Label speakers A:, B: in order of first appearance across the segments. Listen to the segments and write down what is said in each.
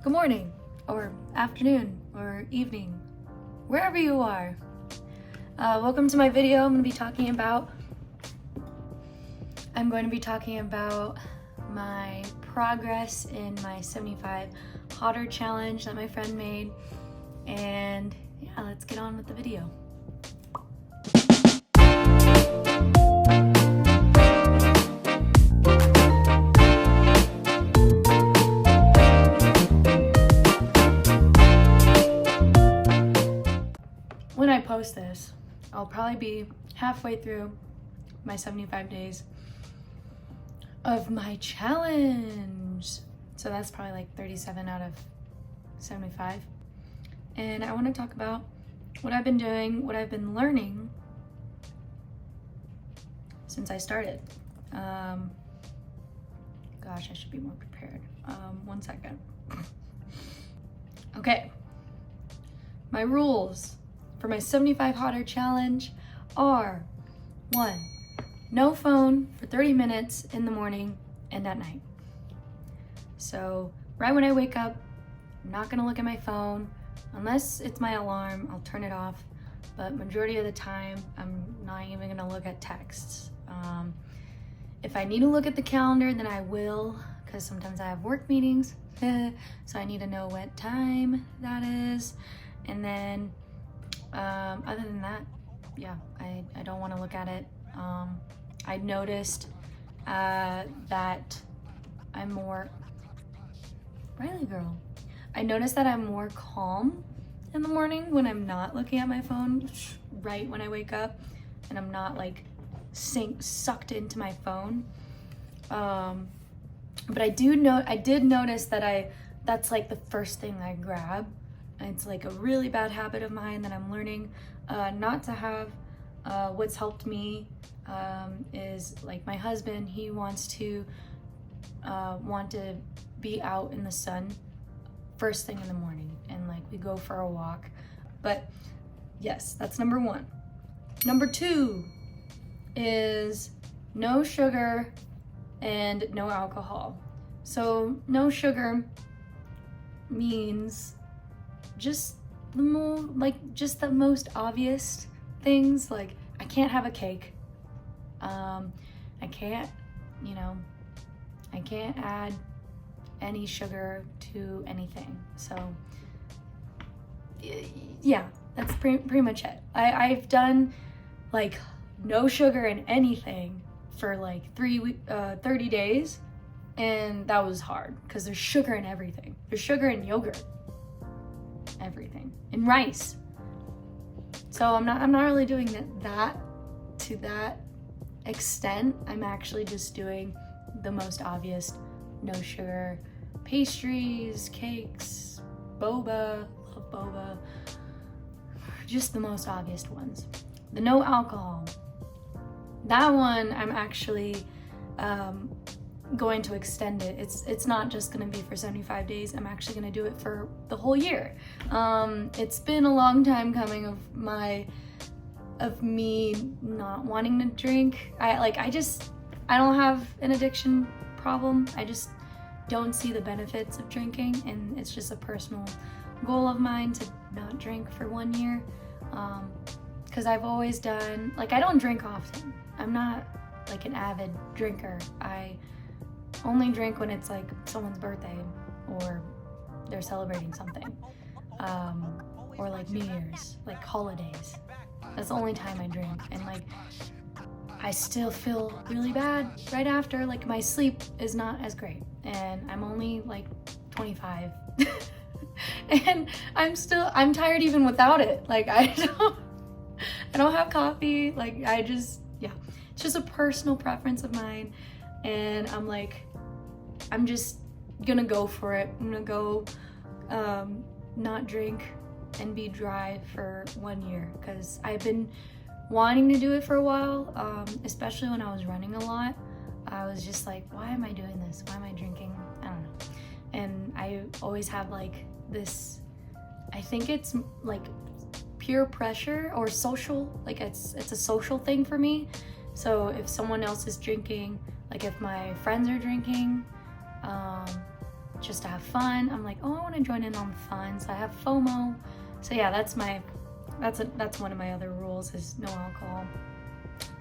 A: good morning, or afternoon, or evening, wherever you are. Welcome to my video. I'm going to be talking about my progress in my 75 Hotter challenge that my friend made. And yeah, let's get on with the video. When I post this, I'll probably be halfway through my 75 days of my challenge. So that's probably like 37 out of 75. And I want to talk about what I've been doing, what I've been learning since I started. Gosh, I should be more prepared. 1 second. Okay. My rules for my 75 Hotter challenge are 1, no phone for 30 minutes in the morning and at night. So right when I wake up, I'm not gonna look at my phone. Unless it's my alarm, I'll turn it off. But majority of the time, I'm not even gonna look at texts. If I need to look at the calendar, then I will, because sometimes I have work meetings. So I need to know what time that is. And then other than that, yeah, I don't want to look at it. I noticed that I'm more, Riley girl, I noticed that I'm more calm in the morning when I'm not looking at my phone right when I wake up, and I'm not like sucked into my phone. But I did notice that that's like the first thing I grab. It's like a really bad habit of mine that I'm learning not to have. What's helped me is like my husband, he wants to be out in the sun first thing in the morning, and like we go for a walk. But yes, that's number 1. Number 2 is no sugar and no alcohol. So no sugar means just the most obvious things. Like I can't have a cake. I can't add any sugar to anything. So yeah, that's pretty much it. I've done like no sugar in anything for like 30 days, and that was hard because there's sugar in everything. There's sugar in yogurt, everything, in rice. So I'm not really doing that to that extent. I'm actually just doing the most obvious no sugar pastries, cakes, boba, love boba, just the most obvious ones. The no alcohol, that one I'm actually going to extend it. It's not just going to be for 75 days. I'm actually going to do it for the whole year. It's been a long time coming of me not wanting to drink. I don't have an addiction problem. I just don't see the benefits of drinking, and it's just a personal goal of mine to not drink for 1 year. Because I've always done, like, I don't drink often. I'm not like an avid drinker. I only drink when it's like someone's birthday or they're celebrating something, or like New Year's, like holidays. That's the only time I drink. And like I still feel really bad right after. Like my sleep is not as great, and I'm only like 25 and I'm tired even without it. Like I don't have coffee. Like it's just a personal preference of mine, and I'm just gonna go for it. I'm gonna go not drink and be dry for 1 year, because I've been wanting to do it for a while, especially when I was running a lot. I was just like, why am I doing this? Why am I drinking? I don't know. And I always have like this, I think it's like peer pressure or social, like it's a social thing for me. So if someone else is drinking, like if my friends are drinking, just to have fun. I'm like, oh, I want to join in on the fun. So I have FOMO. So yeah, that's one of my other rules, is no alcohol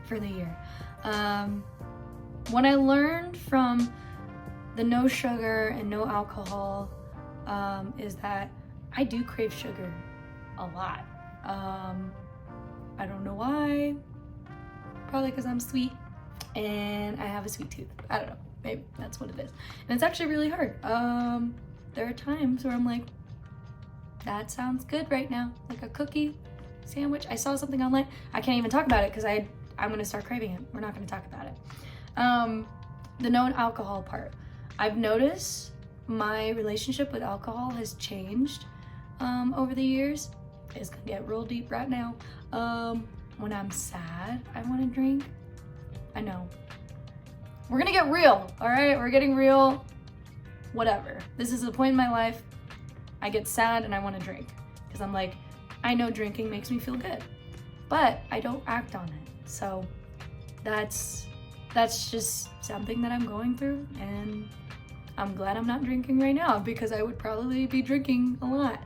A: for the year. What I learned from the no sugar and no alcohol is that I do crave sugar a lot. I don't know why. Probably because I'm sweet and I have a sweet tooth. I don't know. Maybe that's what it is. And it's actually really hard. There are times where I'm like, that sounds good right now. Like a cookie sandwich. I saw something online. I can't even talk about it because I'm going to start craving it. We're not going to talk about it. The no alcohol part. I've noticed my relationship with alcohol has changed over the years. It's going to get real deep right now. When I'm sad, I want to drink. I know. We're going to get real, all right? We're getting real. Whatever. This is the point in my life. I get sad and I want to drink because I'm like, I know drinking makes me feel good, but I don't act on it. So that's just something that I'm going through, and I'm glad I'm not drinking right now because I would probably be drinking a lot.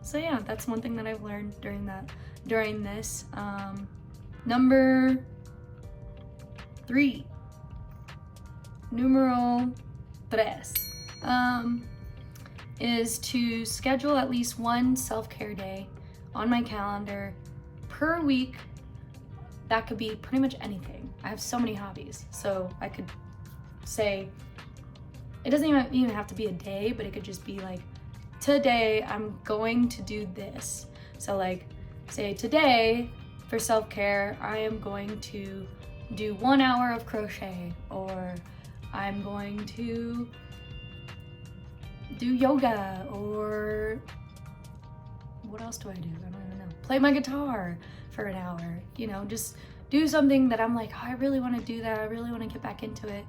A: So yeah, that's one thing that I've learned during this. Number 3, numero 3, is to schedule at least one self-care day on my calendar per week. That could be pretty much anything. I have so many hobbies, so I could say, it doesn't even have to be a day, but it could just be like, today I'm going to do this. So like, say today for self-care, I am going to do 1 hour of crochet, or I'm going to do yoga, or what else do I do? I don't even know. Play my guitar for an hour, just do something that I'm like, oh, I really want to do that. I really want to get back into it,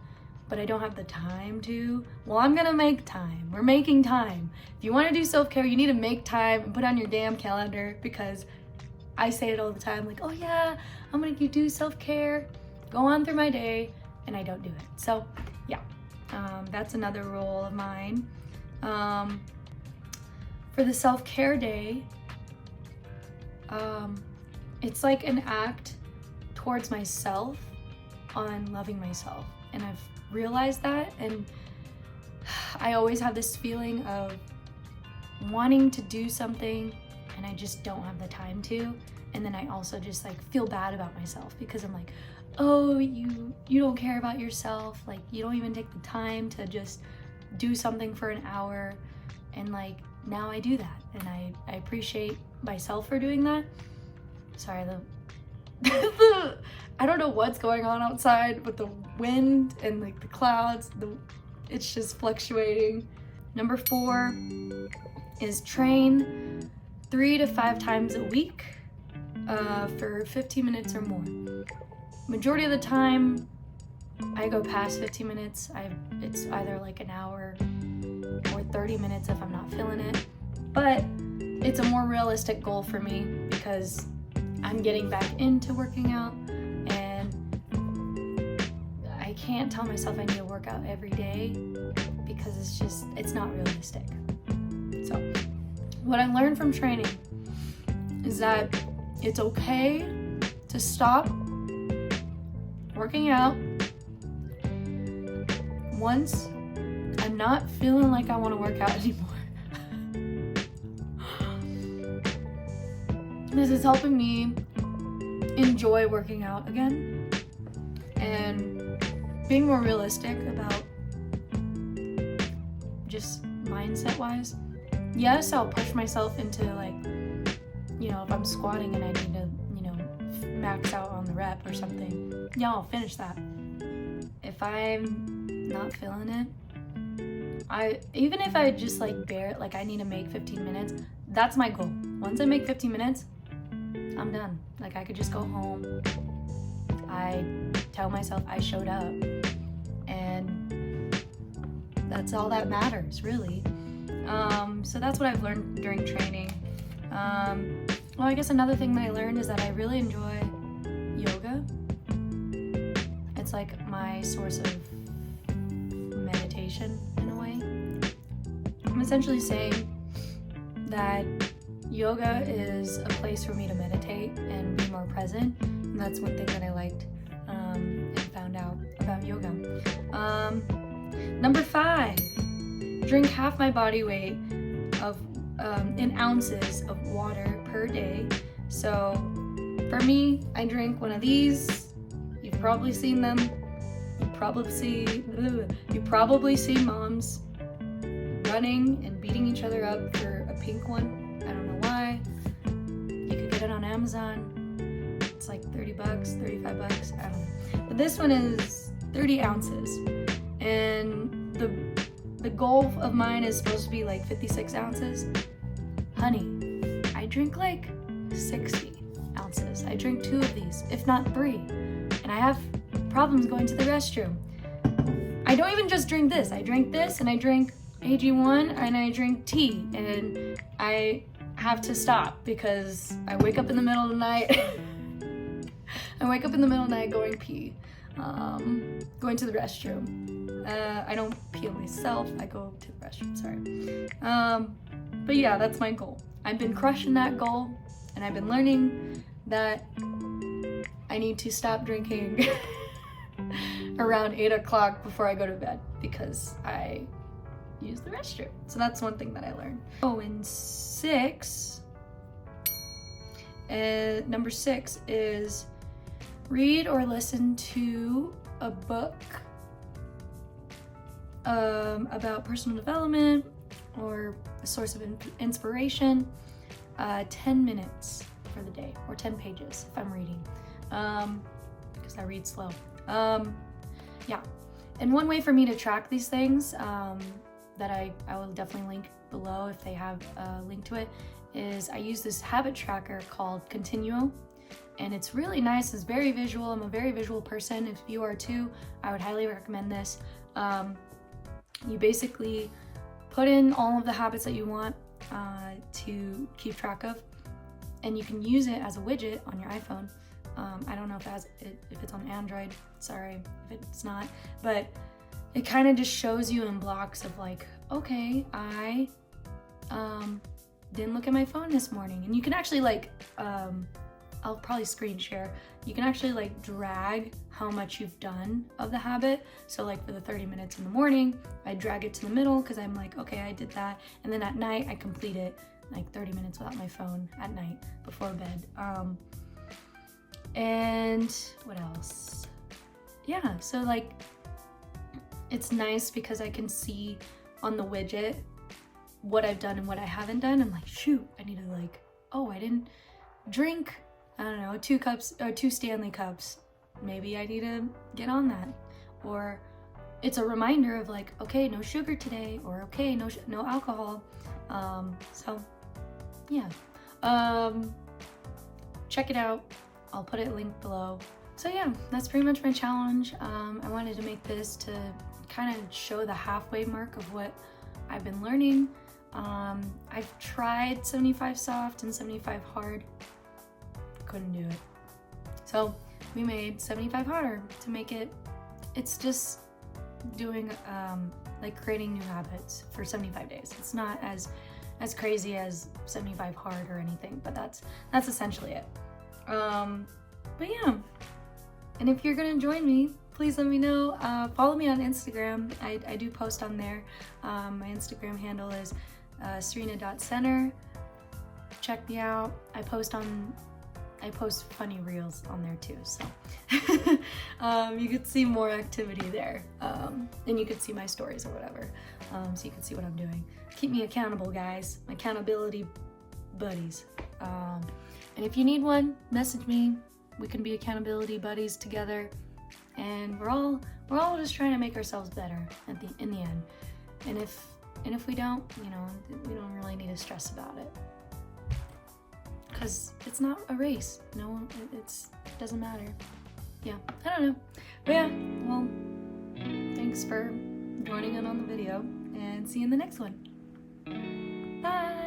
A: but I don't have the time to. Well, I'm gonna make time. We're making time. If you want to do self-care, you need to make time and put on your damn calendar, because I say it all the time, like, oh yeah, I'm gonna do self-care, go on through my day, and I don't do it. So yeah, that's another rule of mine. For the self-care day, it's like an act towards myself on loving myself. And I've realized that, and I always have this feeling of wanting to do something and I just don't have the time to. And then I also just like feel bad about myself because I'm like, oh, you don't care about yourself. Like, you don't even take the time to just do something for an hour. And like, now I do that, and I appreciate myself for doing that. Sorry, I don't know what's going on outside with the wind and like the clouds. It's just fluctuating. Number 4 is train 3 to 5 times a week for 15 minutes or more. Majority of the time, I go past 15 minutes. It's either like an hour or 30 minutes if I'm not feeling it. But it's a more realistic goal for me because I'm getting back into working out, and I can't tell myself I need to work out every day because it's not realistic. So what I learned from training is that it's okay to stop working out once I'm not feeling like I want to work out anymore. This is helping me enjoy working out again and being more realistic about just mindset wise. Yes, I'll push myself into like, if I'm squatting and I need to, max out on the rep or something, yeah, I'll finish that. If I'm not feeling it, even if I just like I need to make 15 minutes, that's my goal. Once I make 15 minutes, I'm done. Like, I could just go home. I tell myself I showed up, and that's all that matters, really. So that's what I've learned during training. Well, I guess another thing that I learned is that I really enjoy yoga. It's like my source of meditation in a way. essentially saying that yoga is a place for me to meditate and be more present, and that's one thing that I liked and found out about yoga. Number 5, drink half my body weight of in ounces of water per day. So for me, I drink one of these. You've probably seen them. You probably see moms running and beating each other up for a pink one. I don't know why. You could get it on Amazon. It's like $30, $35, I don't know. But this one is 30 ounces. And the goal of mine is supposed to be like 56 ounces. Honey, I drink like 60 ounces. I drink 2 of these, if not 3. And I have problems going to the restroom. I don't even just drink this. I drink this, and I drink AG1, and I drink tea. And I have to stop because I wake up in the middle of the night. I wake up in the middle of the night going pee. Going to the restroom. I don't pee on myself. I go to the restroom, sorry. But yeah, that's my goal. I've been crushing that goal, and I've been learning that I need to stop drinking around 8 o'clock before I go to bed because I use the restroom. So that's one thing that I learned. Oh, and number 6 is read or listen to a book about personal development or a source of inspiration, 10 minutes for the day, or 10 pages if I'm reading, because I read slow. Yeah, and one way for me to track these things that I will definitely link below if they have a link to it, is I use this habit tracker called Continuo. And it's really nice. It's very visual. I'm a very visual person. If you are too, I would highly recommend this. You basically put in all of the habits that you want to keep track of, and you can use it as a widget on your iPhone. I don't know if it's on Android. Sorry if it's not, but it kind of just shows you in blocks of like, okay, I didn't look at my phone this morning, and you can actually like I'll probably screen share. You can actually like drag how much you've done of the habit. So like for the 30 minutes in the morning, I drag it to the middle because I'm like, okay, I did that. And then at night I complete it like 30 minutes without my phone at night before bed. And what else? Yeah, so like it's nice because I can see on the widget what I've done and what I haven't done. I'm like, shoot, I need to like, oh, I didn't drink, I don't know, 2 cups or 2 Stanley cups. Maybe I need to get on that. Or it's a reminder of like, okay, no sugar today, or okay, no alcohol. So yeah, check it out. I'll put it linked below. So yeah, that's pretty much my challenge. I wanted to make this to kind of show the halfway mark of what I've been learning. I've tried 75 soft and 75 hard. Couldn't do it. So we made 75 harder to make it, it's just doing like creating new habits for 75 days. It's not as crazy as 75 hard or anything, but that's essentially it. But yeah, and if you're gonna join me, please let me know. Follow me on Instagram. I do post on there. My Instagram handle is serena.center. Check me out. I post funny reels on there too, so you could see more activity there, and you could see my stories or whatever, so you can see what I'm doing. Keep me accountable, guys. My accountability buddies. And if you need one, message me. We can be accountability buddies together, and we're all just trying to make ourselves better in the end. And if we don't, we don't really need to stress about it, because it's not a race. No, it doesn't matter. Yeah, I don't know. But yeah, well, thanks for joining in on the video, and see you in the next one. Bye!